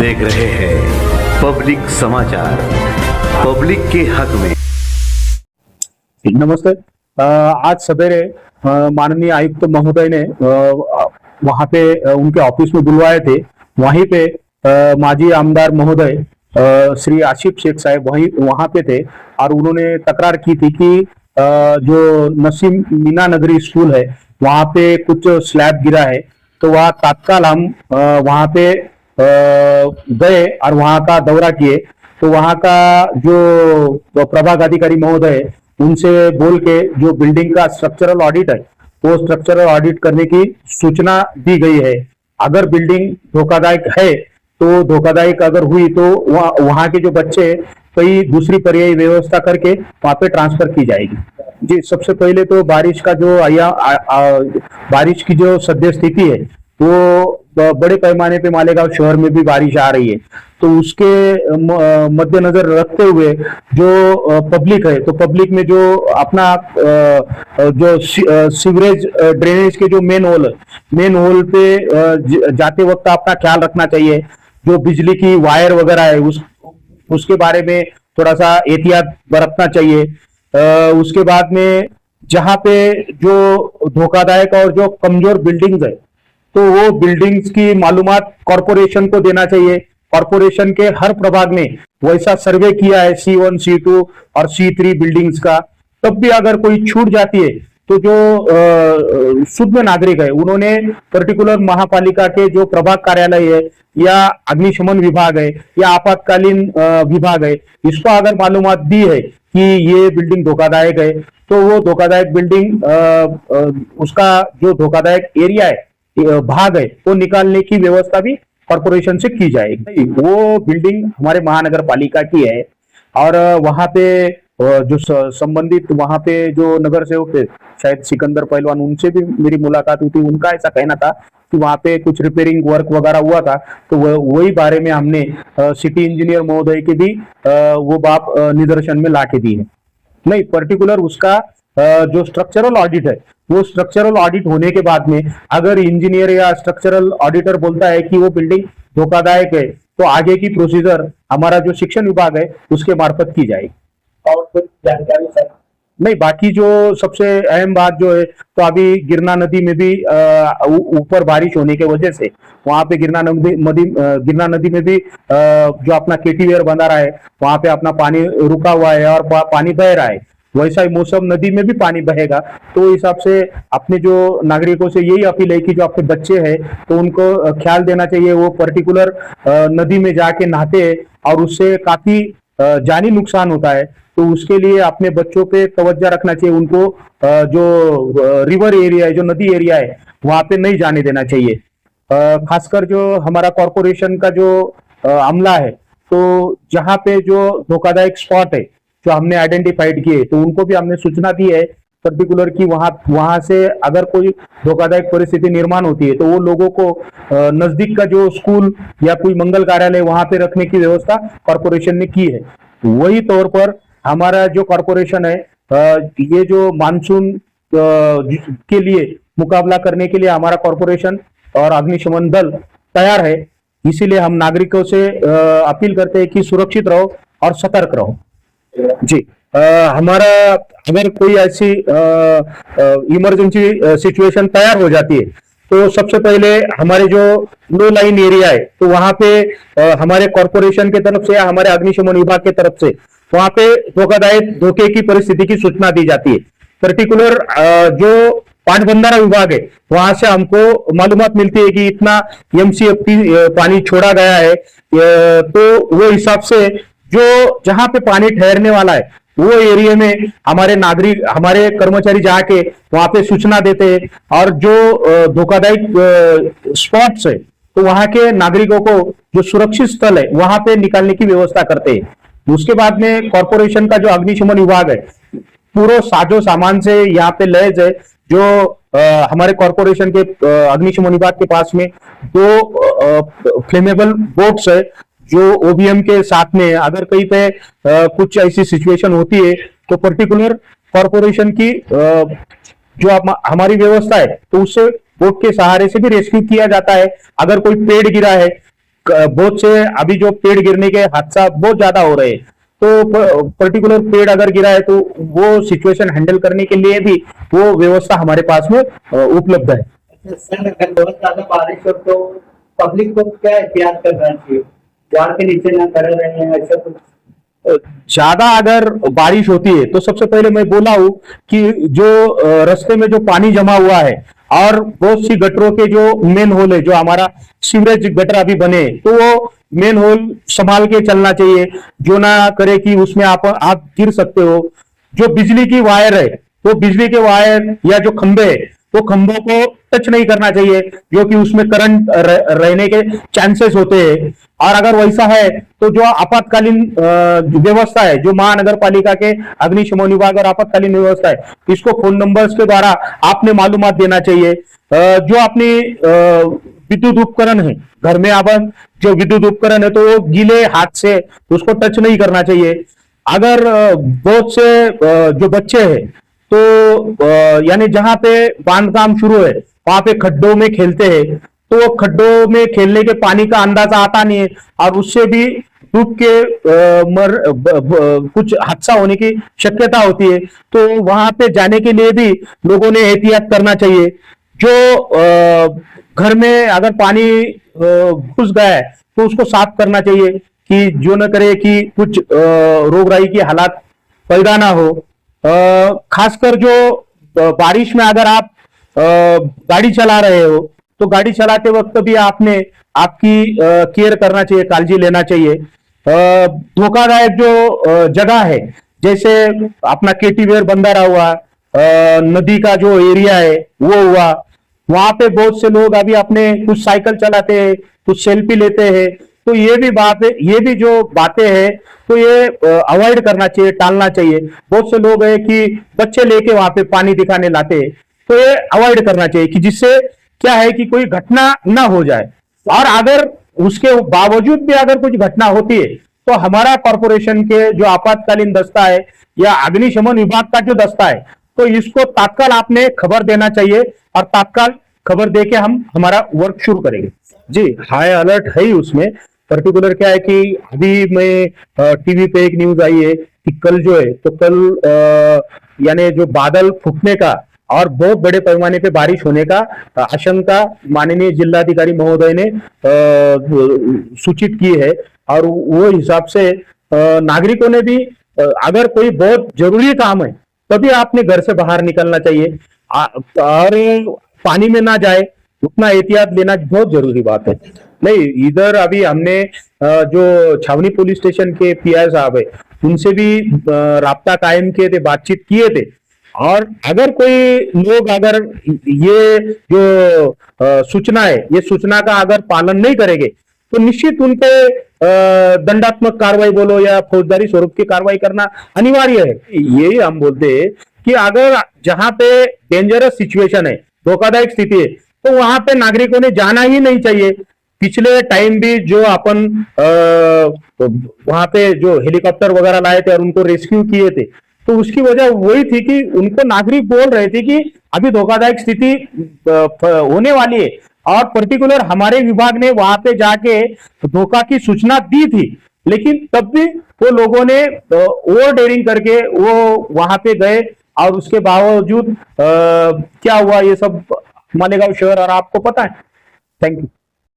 देख रहे हैं पब्लिक समाचार, पब्लिक के हक में। नमस्ते। आज सवेरे माननीय आयुक्त महोदय ने वहां पे उनके ऑफिस में बुलवाए थे। वहीं पे माजी आमदार महोदय श्री आशिफ शेख साहब वहां पे थे और उन्होंने तकरार की थी कि जो नसीम मीना नगरी स्कूल है वहां पे कुछ स्लैब गिरा है, तो वह तात्काल हम वहां पे गए और वहां का दौरा किए। तो वहां का जो प्रभाग अधिकारी महोदय उनसे बोल के जो बिल्डिंग का स्ट्रक्चरल ऑडिट है वो स्ट्रक्चरल ऑडिट करने की सूचना दी गई है। अगर बिल्डिंग धोखादायक है तो धोखादायक अगर हुई तो वहां के जो बच्चे कोई दूसरी पर्यायी व्यवस्था करके वहां पे ट्रांसफर की जाएगी। जी, सबसे पहले तो बारिश का जो बारिश की जो सद्य स्थिति है वो बड़े पैमाने पे मालेगांव शहर में भी बारिश आ रही है, तो उसके मद्देनजर रखते हुए जो पब्लिक है तो पब्लिक में जो अपना जो सीवरेज ड्रेनेज के जो मेन होल पे जाते वक्त अपना ख्याल रखना चाहिए। जो बिजली की वायर वगैरह है उसके बारे में थोड़ा सा एहतियात बरतना चाहिए। उसके बाद में जहां पे जो धोखादायक और जो कमजोर बिल्डिंग्स है तो वो बिल्डिंग्स की मालूमात कॉरपोरेशन को देना चाहिए। कॉरपोरेशन के हर प्रभाग ने वैसा सर्वे किया है C1, C2 और C3 बिल्डिंग्स का। तब भी अगर कोई छूट जाती है तो जो शुद्ध नागरिक है उन्होंने पर्टिकुलर महापालिका के जो प्रभाग कार्यालय है या अग्निशमन विभाग है या आपातकालीन विभाग है, इसको अगर मालूमात दी है कि ये बिल्डिंग धोखादायक है तो वो धोखादायक बिल्डिंग उसका जो धोखादायक एरिया है भाग है वो निकालने की व्यवस्था भी कॉर्पोरेशन से की जाएगी। वो बिल्डिंग हमारे महानगर पालिका की है और वहां पे जो संबंधित वहां पे जो नगर सेवक थे शायद सिकंदर पहलवान, उनसे भी मेरी मुलाकात हुई थी। उनका ऐसा कहना था कि वहां पे कुछ रिपेयरिंग वर्क वगैरह हुआ था, तो वही बारे में हमने सिटी इंजीनियर महोदय के भी वो बात निदर्शन में ला के दी है। नहीं, पर्टिकुलर उसका जो स्ट्रक्चरल ऑडिट है वो स्ट्रक्चरल ऑडिट होने के बाद में अगर इंजीनियर या स्ट्रक्चरल ऑडिटर बोलता है कि वो बिल्डिंग धोखादायक है तो आगे की प्रोसीजर हमारा जो शिक्षण विभाग है उसके मार्फत की जाएगी। और कुछ जानकारी सर? नहीं, बाकी जो सबसे अहम बात जो है तो अभी गिरना नदी में भी ऊपर बारिश होने की वजह से वहां पे गिरना नदी में भी जो अपना केटीवेयर बना रहा है वहां पे अपना पानी रुका हुआ है और पानी बह रहा है। वैसा ही मौसम नदी में भी पानी बहेगा, तो हिसाब से अपने जो नागरिकों से यही अपील है कि जो आपके बच्चे हैं तो उनको ख्याल देना चाहिए। वो पर्टिकुलर नदी में जाके नहाते हैं और उससे काफी जानी नुकसान होता है, तो उसके लिए अपने बच्चों पे तवज्जो रखना चाहिए। उनको जो रिवर एरिया है, जो नदी एरिया है वहां पे नहीं जाने देना चाहिए। खासकर जो हमारा कॉरपोरेशन का जो अमला है तो जहाँ पे जो धोखादायक स्पॉट है जो हमने आइडेंटिफाइड किए तो उनको भी हमने सूचना दी है पर्टिकुलर कि वहां से अगर कोई धोखादायक परिस्थिति निर्माण होती है तो वो लोगों को नजदीक का जो स्कूल या कोई मंगल कार्यालय वहां पे रखने की व्यवस्था कॉरपोरेशन ने की है। वही तौर पर हमारा जो कॉरपोरेशन है ये जो मानसून के लिए मुकाबला करने के लिए हमारा कॉरपोरेशन और अग्निशमन दल तैयार है। इसीलिए हम नागरिकों से अपील करते हैं कि सुरक्षित रहो और सतर्क रहो। जी, हमारा अगर कोई ऐसी इमरजेंसी सिचुएशन तैयार हो जाती है तो सबसे पहले हमारे जो लो लाइन एरिया है तो वहां पे हमारे कॉरपोरेशन के तरफ से या हमारे अग्निशमन विभाग के तरफ से वहां पे धोखादायक धोखे की परिस्थिति की सूचना दी जाती है। पर्टिकुलर जो पाटबंधारा विभाग है वहां से हमको मालूमात मिलती है कि इतना MCFT पानी छोड़ा गया है, तो वो हिसाब से जो जहां पे पानी ठहरने वाला है वो एरिया में हमारे कर्मचारी जाके वहां पे सूचना देते हैं और जो धोखादायक स्पॉट्स है तो वहां के नागरिकों को जो सुरक्षित स्थल है वहां पे निकालने की व्यवस्था करते हैं। उसके बाद में कॉरपोरेशन का जो अग्निशमन विभाग है पूरा साजो सामान से यहाँ पे लैस है। जो हमारे कॉरपोरेशन के अग्निशमन विभाग के पास में 2 फ्लेमेबल बोट्स है जो OBM के साथ में अगर कहीं पे कुछ ऐसी सिचुएशन होती है तो पर्टिकुलर कॉरपोरेशन की जो हमारी व्यवस्था है तो उससे बोट के सहारे से भी रेस्क्यू किया जाता है। अगर कोई पेड़ गिरा है बहुत से अभी जो पेड़ गिरने के हादसा बहुत ज्यादा हो रहे हैं, तो पर्टिकुलर पेड़ अगर गिरा है तो वो सिचुएशन हैंडल करने के लिए भी वो व्यवस्था हमारे पास में उपलब्ध है। अच्छा सर, अगर बहुत ज्यादा बारिश हो तो पब्लिक को क्या एहतियात करना चाहिए? झाड़ के नीचे ना खड़े रहे हैं, ऐसा कुछ? ज्यादा अगर बारिश होती है तो सबसे पहले मैं बोला हूं कि जो रास्ते में जो पानी जमा हुआ है और बहुत सी गटरों के जो मेन होल है, जो हमारा सीवरेज गटर अभी बने, तो वो मेन होल संभाल के चलना चाहिए, जो ना करे कि उसमें आप गिर सकते हो। जो बिजली की वायर है, तो बिजली के वायर या जो खंभे है, तो खंभों को टच नहीं करना चाहिए, जो कि उसमें करंट रहने के चांसेस होते हैं। और अगर वैसा है तो जो आपातकालीन व्यवस्था है, जो महानगर पालिका के अग्निशमन विभाग और आपातकालीन व्यवस्था है, इसको फोन नंबर्स के द्वारा आपने मालूमात देना चाहिए। जो अपनी विद्युत उपकरण है घर में, अब जो विद्युत उपकरण है तो वो गीले हाथ से उसको टच नहीं करना चाहिए। अगर बहुत से जो बच्चे हैं तो यानी जहां पे बांधकाम शुरू है वहां पे खड्डों में खेलते हैं, तो वो खड्डों में खेलने के पानी का अंदाजा आता नहीं है और उससे भी डूब के कुछ हादसा होने की शक्यता होती है। तो वहां पे जाने के लिए भी लोगों ने एहतियात करना चाहिए। जो घर में अगर पानी घुस गया है तो उसको साफ करना चाहिए, कि जो न करे कि कुछ रोगराई की हालात पैदा ना हो। खासकर जो बारिश में अगर आप गाड़ी चला रहे हो तो गाड़ी चलाते वक्त भी आपने आपकी केयर करना चाहिए, काळजी लेना चाहिए। धोखादायक जो जगह है, जैसे अपना केटीवेयर बंदारा हुआ, नदी का जो एरिया है वो हुआ, वहां पे बहुत से लोग अभी अपने कुछ साइकिल चलाते हैं, कुछ सेल्फी लेते हैं। तो ये भी बात है, ये भी जो बातें हैं तो ये अवॉइड करना चाहिए, टालना चाहिए। बहुत से लोग हैं कि बच्चे लेके वहां पे पानी दिखाने लाते हैं, तो ये अवॉइड करना चाहिए, कि जिससे क्या है कि कोई घटना ना हो जाए। और अगर उसके बावजूद भी अगर कुछ घटना होती है तो हमारा कॉर्पोरेशन के जो आपातकालीन दस्ता है या अग्निशमन विभाग का जो दस्ता है, तो इसको तात्काल आपने खबर देना चाहिए और तात्काल खबर देके हम हमारा वर्क शुरू करेंगे। जी, हाई अलर्ट है ही उसमें। पर्टिकुलर क्या है कि अभी मैं टीवी पे एक न्यूज आई है कि कल जो है, तो कल यानी जो बादल फूटने का और बहुत बड़े पैमाने पे बारिश होने का आशंका माननीय जिलाधिकारी महोदय ने सूचित की है। और वो हिसाब से नागरिकों ने भी अगर कोई बहुत जरूरी काम है तभी आपने घर से बाहर निकलना चाहिए और पानी में ना जाए, उतना एहतियात लेना बहुत जरूरी बात है। नहीं, इधर अभी हमने जो छावनी पुलिस स्टेशन के पीआई साहब है उनसे भी राब्ता कायम किए थे, बातचीत किए थे। और अगर कोई लोग अगर ये जो सूचना है, ये सूचना का अगर पालन नहीं करेंगे तो निश्चित उन पे दंडात्मक कार्रवाई बोलो या फौजदारी स्वरूप की कार्रवाई करना अनिवार्य है। यही हम बोलते हैं कि अगर जहां पे डेंजरस सिचुएशन है, धोखादायक स्थिति है, तो वहां पे नागरिकों ने जाना ही नहीं चाहिए। पिछले टाइम भी जो अपन वहां पे जो हेलीकॉप्टर वगैरह लाए थे और उनको रेस्क्यू किए थे, तो उसकी वजह वही थी कि उनको नागरिक बोल रहे थे कि अभी धोखादायक स्थिति होने वाली है, और पर्टिकुलर हमारे विभाग ने वहां पे जाके धोखा की सूचना दी थी। लेकिन तब भी वो लोगों ने ओवर डेयरिंग करके वो वहां पे गए और उसके बावजूद क्या हुआ ये सब मालेगांव शहर और आपको पता है। Thank you.